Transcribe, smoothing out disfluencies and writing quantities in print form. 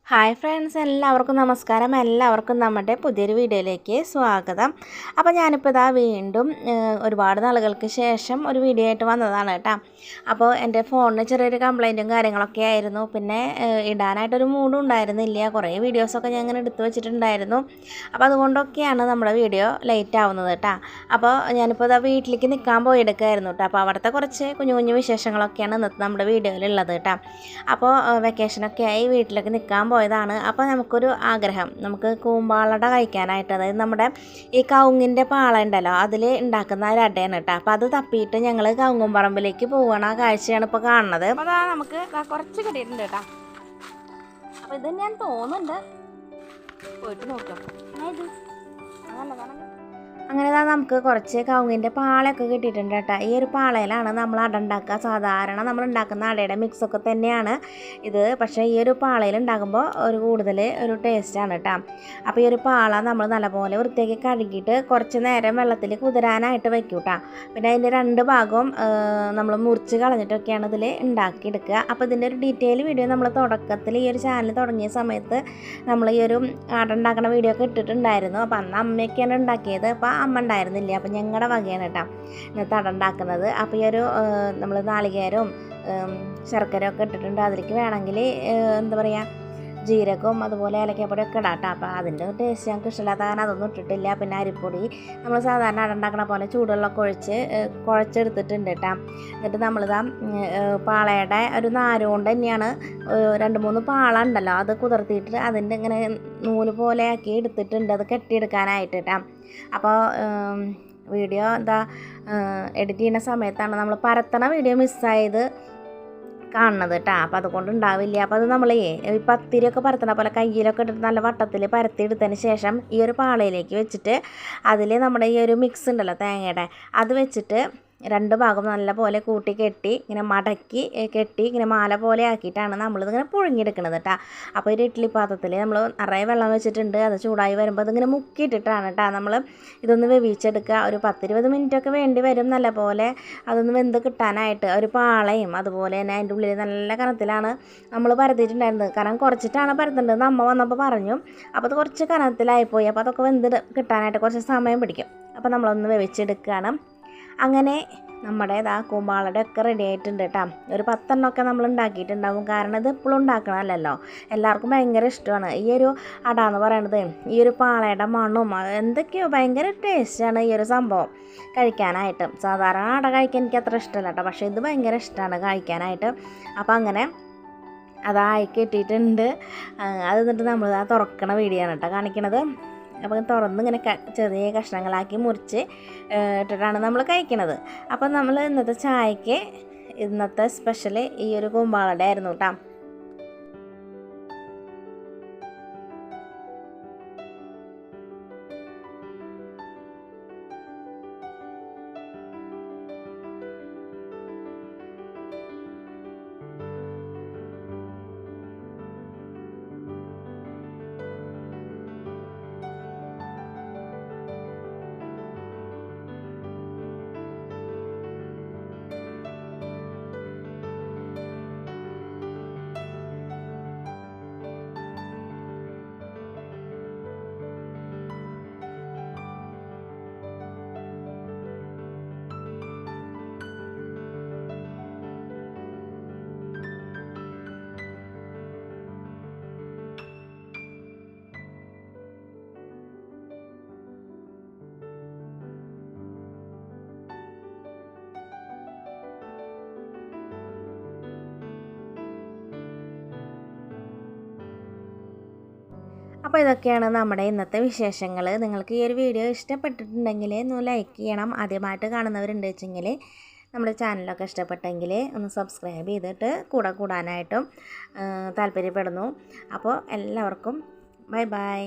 Hi friends, എല്ലാവർക്കും നമസ്കാരം. എല്ലാവർക്കും നമ്മുടെ പുതിയൊരു വീഡിയോയിലേക്ക് സ്വാഗതം. അപ്പോൾ ഞാനിപ്പോൾ ഇതാ വീണ്ടും ഒരുപാട് നാളുകൾക്ക് ശേഷം ഒരു വീഡിയോ ആയിട്ട് വന്നതാണ് കേട്ടോ. അപ്പോൾ എൻ്റെ ഫോണിന് ചെറിയൊരു കംപ്ലൈൻറ്റും കാര്യങ്ങളൊക്കെ ആയിരുന്നു. പിന്നെ ഇടാനായിട്ടൊരു മൂഡും ഉണ്ടായിരുന്നില്ല. കുറേ വീഡിയോസൊക്കെ ഞാൻ ഇങ്ങനെ എടുത്തു വെച്ചിട്ടുണ്ടായിരുന്നു. അപ്പോൾ അതുകൊണ്ടൊക്കെയാണ് നമ്മുടെ വീഡിയോ ലേറ്റ് ആവുന്നത് കേട്ടോ. അപ്പോൾ ഞാനിപ്പോൾ ഇതാ വീട്ടിലേക്ക് നിൽക്കാൻ പോയെടുക്കായിരുന്നു കേട്ടോ. അപ്പോൾ അവിടുത്തെ കുറച്ച് കുഞ്ഞു കുഞ്ഞു വിശേഷങ്ങളൊക്കെയാണ് ഇന്നത്തെ നമ്മുടെ വീഡിയോയിലുള്ളത് കേട്ടോ. അപ്പോൾ വെക്കേഷനൊക്കെ ആയി വീട്ടിലേക്ക് നിൽക്കാൻ പോയതാണ്. അപ്പോൾ നമുക്കൊരു ആഗ്രഹം, നമുക്ക് കൂമ്പാളട കഴിക്കാനായിട്ട്, അതായത് നമ്മുടെ ഈ കവുങ്ങിൻ്റെ പാള ഉണ്ടല്ലോ, അതിൽ ഉണ്ടാക്കുന്ന ഒരു അടയാണ് കേട്ടോ. അപ്പോൾ അത് തപ്പിയിട്ട് ഞങ്ങൾ കവുങ്ങും പറമ്പിലേക്ക് പോവുകയാണ്. ആ കാഴ്ചയാണ് ഇപ്പോൾ കാണുന്നത്. അപ്പോൾ അതാ നമുക്ക് കുറച്ച് കിട്ടിയിട്ടുണ്ട് കേട്ടോ. അപ്പോൾ ഇത് ഞാൻ തോന്നുന്നുണ്ട്, പോയിട്ട് നോക്കാം. അങ്ങനെ നമുക്ക് കുറച്ച് കവുങ്ങിൻ്റെ പാളയൊക്കെ കിട്ടിയിട്ടുണ്ട് കേട്ടോ. ഈ ഒരു പാളയിലാണ് നമ്മൾ അട ഉണ്ടാക്കുക. സാധാരണ നമ്മൾ ഉണ്ടാക്കുന്ന അടയുടെ മിക്സൊക്കെ തന്നെയാണ് ഇത്. പക്ഷേ ഈ ഒരു പാളയിൽ ഉണ്ടാകുമ്പോൾ കൂടുതൽ ഒരു ടേസ്റ്റാണ് കേട്ടോ. അപ്പോൾ ഈ ഒരു പാള നമ്മൾ നല്ലപോലെ വൃത്തിയാക്കി കഴുകിയിട്ട് കുറച്ച് നേരം വെള്ളത്തിൽ കുതിരാനായിട്ട് വയ്ക്കും കേട്ടോ. പിന്നെ അതിൻ്റെ രണ്ട് ഭാഗവും നമ്മൾ മുറിച്ച് കളഞ്ഞിട്ടൊക്കെയാണ് ഇതിൽ ഉണ്ടാക്കിയെടുക്കുക. അപ്പോൾ ഇതിൻ്റെ ഒരു ഡീറ്റെയിൽ വീഡിയോ നമ്മൾ തുടക്കത്തിൽ ഈ ഒരു ചാനൽ തുടങ്ങിയ സമയത്ത് നമ്മൾ ഈ ഒരു അട ഉണ്ടാക്കുന്ന വീഡിയോ ഒക്കെ ഇട്ടിട്ടുണ്ടായിരുന്നു. അപ്പോൾ അന്ന് അമ്മയൊക്കെയാണ് ഉണ്ടാക്കിയത്. അപ്പോൾ അമ്മ ഉണ്ടായിരുന്നില്ല. അപ്പോൾ ഞങ്ങളുടെ വകയാണ് കേട്ടോ ഇന്നത്തെ അട ഉണ്ടാക്കുന്നത്. അപ്പോൾ ഈ ഒരു നമ്മൾ നാളികേരവും ശർക്കരയും ഒക്കെ ഇട്ടിട്ടുണ്ട്. അതിലേക്ക് വേണമെങ്കിൽ എന്താ പറയുക, ജീരകവും അതുപോലെ ഏലക്കാപ്പൊടിയൊക്കെ ഇടാം കേട്ടോ. അപ്പോൾ അതിൻ്റെ ടേസ്റ്റ് ഞങ്ങൾക്ക് ഇഷ്ടമില്ലാത്ത കാരണം അതൊന്നും ഇട്ടിട്ടില്ല. പിന്നെ അരിപ്പൊടി നമ്മൾ സാധാരണ അട ഉണ്ടാക്കണ പോലെ ചൂടുവെള്ളമൊക്കെ കുഴച്ചെടുത്തിട്ടുണ്ട് കേട്ടോ. എന്നിട്ട് നമ്മളിതാ പാളയുടെ ഒരു നാരുകൊണ്ട് തന്നെയാണ് 2-3 പാള ഉണ്ടല്ലോ, അത് കുതിർത്തിയിട്ട് അതിൻ്റെ ഇങ്ങനെ നൂല് പോലെ ആക്കി എടുത്തിട്ടുണ്ട്, അത് കെട്ടിയെടുക്കാനായിട്ട് കേട്ടോ. അപ്പോൾ വീഡിയോ എഡിറ്റ് ചെയ്യുന്ന സമയത്താണ് നമ്മൾ പരത്തണ വീഡിയോ മിസ്സായത് കാണുന്നത് കേട്ടോ. അപ്പോൾ അതുകൊണ്ട് ഉണ്ടാവില്ല. അപ്പോൾ അത് നമ്മൾ ഈ പത്തിരിയൊക്കെ പരത്തണ പോലെ കയ്യിലൊക്കെ ഇട്ടിട്ട് നല്ല വട്ടത്തിൽ പരത്തി എടുത്തതിന് ശേഷം ഈ ഒരു പാളയിലേക്ക് വെച്ചിട്ട് അതിൽ നമ്മുടെ ഈ ഒരു മിക്സ് ഉണ്ടല്ലോ തേങ്ങയുടെ, അത് വെച്ചിട്ട് രണ്ട് ഭാഗം നല്ല പോലെ കൂട്ടി കെട്ടി ഇങ്ങനെ മടക്കി കെട്ടി ഇങ്ങനെ മാല പോലെ ആക്കിയിട്ടാണ് നമ്മളിതിങ്ങനെ പുഴുങ്ങിയെടുക്കുന്നത് കേട്ടോ. അപ്പോൾ ഒരു ഇഡ്ഡലി പാത്രത്തിൽ നമ്മൾ നിറയെ വെള്ളം വെച്ചിട്ടുണ്ട്. അത് ചൂടായി വരുമ്പോൾ അതിങ്ങനെ മുക്കിയിട്ടിട്ടാണ് കേട്ടോ നമ്മൾ ഇതൊന്ന് വേവിച്ചെടുക്കുക. ഒരു 10-20 മിനിറ്റൊക്കെ വേണ്ടി വരും നല്ല പോലെ അതൊന്ന് വെന്ത് കിട്ടാനായിട്ട്. ഒരു പാളയും അതുപോലെ തന്നെ അതിൻ്റെ ഉള്ളിൽ നല്ല കനത്തിലാണ് നമ്മൾ പരത്തിയിട്ടുണ്ടായിരുന്നത്. കാരണം കുറച്ചിട്ടാണ് പരത്തേണ്ടത് അമ്മ വന്നപ്പോൾ പറഞ്ഞു. അപ്പോൾ അത് കുറച്ച് കനത്തിലായിപ്പോയി. അപ്പോൾ അതൊക്കെ വെന്ത് കിട്ടാനായിട്ട് കുറച്ച് സമയം പിടിക്കും. അപ്പോൾ നമ്മളൊന്ന് വേവിച്ചെടുക്കുകയാണ്. അങ്ങനെ നമ്മുടെ കൂമ്പാളയുടെ ഒക്കെ റെഡി ആയിട്ടുണ്ട് കേട്ടോ. ഒരു 10 എണ്ണമൊക്കെ നമ്മൾ ഉണ്ടാക്കിയിട്ടുണ്ടാവും. കാരണം ഇത് എപ്പോഴും ഉണ്ടാക്കണമല്ലോ, എല്ലാവർക്കും ഭയങ്കര ഇഷ്ടമാണ് ഈ ഒരു അട എന്ന് പറയണത്. ഈ ഒരു പാളയുടെ മണവും എന്തൊക്കെയോ ഭയങ്കര ടേസ്റ്റാണ് ഈ ഒരു സംഭവം കഴിക്കാനായിട്ട്. സാധാരണ അട കഴിക്കാൻ എനിക്ക് അത്ര ഇഷ്ടമല്ല കേട്ടോ, പക്ഷേ ഇത് ഭയങ്കര ഇഷ്ടമാണ് കഴിക്കാനായിട്ട്. അപ്പോൾ അങ്ങനെ അതായി കിട്ടിയിട്ടുണ്ട്. അത് എന്നിട്ട് നമ്മൾ തുറക്കണ വീഡിയോ ആണ് കേട്ടോ കാണിക്കണത്. അപ്പോൾ തുറന്ന് ഇങ്ങനെ ചെറിയ കഷ്ണങ്ങളാക്കി മുറിച്ച് ഇട്ടിട്ടാണ് നമ്മൾ കഴിക്കണത്. അപ്പോൾ നമ്മൾ ഇന്നത്തെ ചായക്ക് ഇന്നത്തെ സ്പെഷ്യൽ ഈ ഒരു കൂമ്പാളട ആയിരുന്നു കേട്ടോ. അപ്പോൾ ഇതൊക്കെയാണ് നമ്മുടെ ഇന്നത്തെ വിശേഷങ്ങൾ. നിങ്ങൾക്ക് ഈ ഒരു വീഡിയോ ഇഷ്ടപ്പെട്ടിട്ടുണ്ടെങ്കിൽ ഒന്ന് ലൈക്ക് ചെയ്യണം. ആദ്യമായിട്ട് കാണുന്നവരുണ്ട് വെച്ചെങ്കിൽ നമ്മുടെ ചാനലൊക്കെ ഇഷ്ടപ്പെട്ടെങ്കിൽ ഒന്ന് സബ്സ്ക്രൈബ് ചെയ്തിട്ട് കൂടാനായിട്ടും താല്പര്യപ്പെടുന്നു. അപ്പോൾ എല്ലാവർക്കും ബൈ ബൈ.